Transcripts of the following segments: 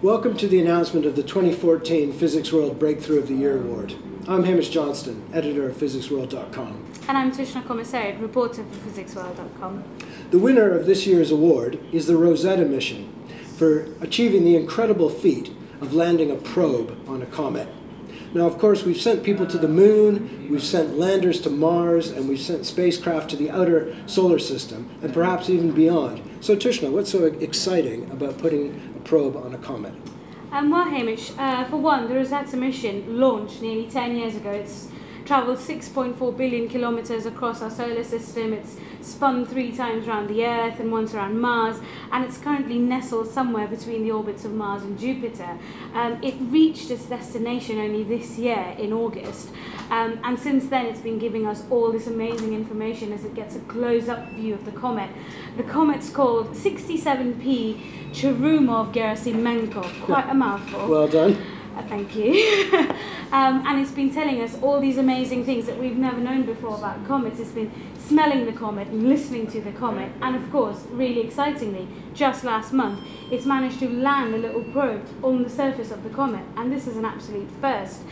Welcome to the announcement of the 2014 Physics World Breakthrough of the Year Award. I'm Hamish Johnston, editor of physicsworld.com. And I'm Tushna Commissariat, reporter for physicsworld.com. The winner of this year's award is the Rosetta Mission for achieving the incredible feat of landing a probe on a comet. Now, of course, we've sent people to the moon, we've sent landers to Mars, and we've sent spacecraft to the outer solar system, and perhaps even beyond. So, Tushna, what's so exciting about putting a probe on a comet? Well, Hamish, for one, the Rosetta Mission launched nearly 10 years ago. It's travelled 6.4 billion kilometres across our solar system. It's spun 3 times around the Earth and once around Mars, and it's currently nestled somewhere between the orbits of Mars and Jupiter. It reached its destination only this year in August, and since then it's been giving us all this amazing information as it gets a close-up view of the comet. The comet's called 67P Churyumov-Gerasimenko, quite a mouthful. Well done. Thank you. And it's been telling us all these amazing things that we've never known before about comets. It's been smelling the comet and listening to the comet, and of course, really excitingly, just last month, it's managed to land a little probe on the surface of the comet, and this is an absolute first.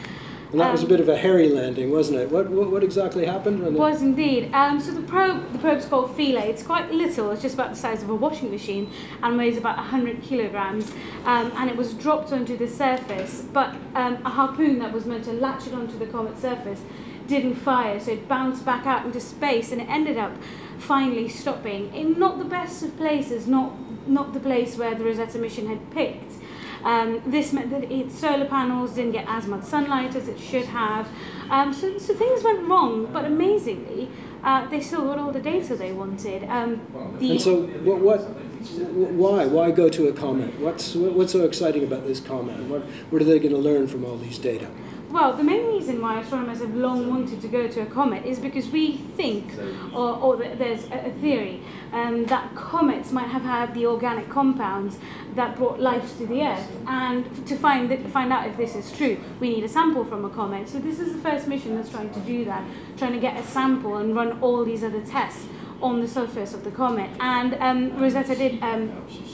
And that was a bit of a hairy landing, wasn't it? What exactly happened? It was indeed. So the probe's called Philae. It's quite little. It's just about the size of a washing machine and weighs about 100 kilograms. And it was dropped onto the surface, but a harpoon that was meant to latch it onto the comet's surface didn't fire, so it bounced back out into space, and it ended up finally stopping in not the best of places, not the place where the Rosetta Mission had picked. This meant that its solar panels didn't get as much sunlight as it should have. So things went wrong, but amazingly, they still got all the data they wanted. And so, why go to a comet? What's so exciting about this comet? What are they going to learn from all these data? Well, the main reason why astronomers have long wanted to go to a comet is because we think, or there's a theory, that comets might have had the organic compounds that brought life to the Earth. And to find out if this is true, we need a sample from a comet. So this is the first mission that's trying to do that, trying to get a sample and run all these other tests on the surface of the comet. And Rosetta did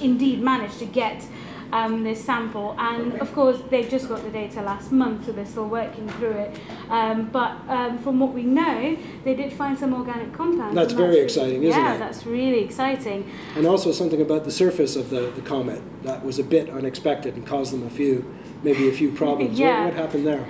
indeed manage to get this sample, and of course they've just got the data last month, so they're still working through it, but from what we know, they did find some organic compounds. That's very exciting, isn't it? Yeah, that's really exciting. And also something about the surface of the comet that was a bit unexpected and caused them maybe a few problems. Yeah. What happened there?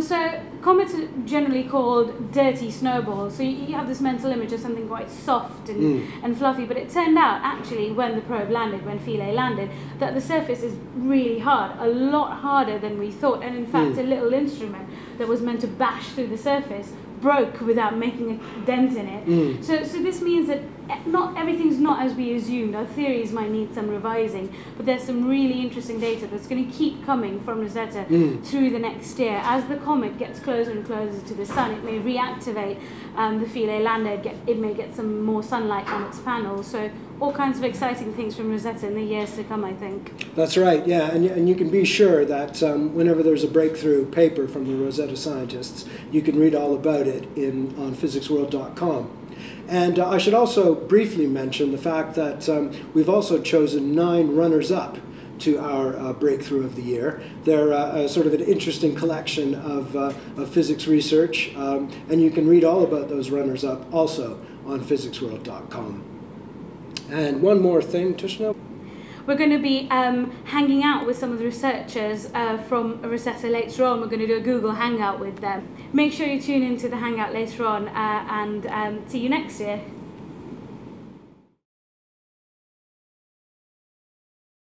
So comets are generally called dirty snowballs, so you have this mental image of something quite soft and fluffy, but it turned out actually when the probe landed, when Philae landed, that the surface is really hard, a lot harder than we thought, and in fact a little instrument that was meant to bash through the surface broke without making a dent in it. So this means that not everything's not as we assumed. Our theories might need some revising, but there's some really interesting data that's going to keep coming from Rosetta through the next year. As the comet gets closer and closer to the sun, it may reactivate the Philae lander, it may get some more sunlight on its panels. So all kinds of exciting things from Rosetta in the years to come, I think. That's right, yeah, and you can be sure that whenever there's a breakthrough paper from the Rosetta scientists, you can read all about it on physicsworld.com. And I should also briefly mention the fact that we've also chosen 9 runners-up to our breakthrough of the year. They're sort of an interesting collection of physics research, and you can read all about those runners-up also on physicsworld.com. And one more thing, Tushna. We're going to be hanging out with some of the researchers from Rosetta later on. We're going to do a Google Hangout with them. Make sure you tune into the Hangout later on, and see you next year.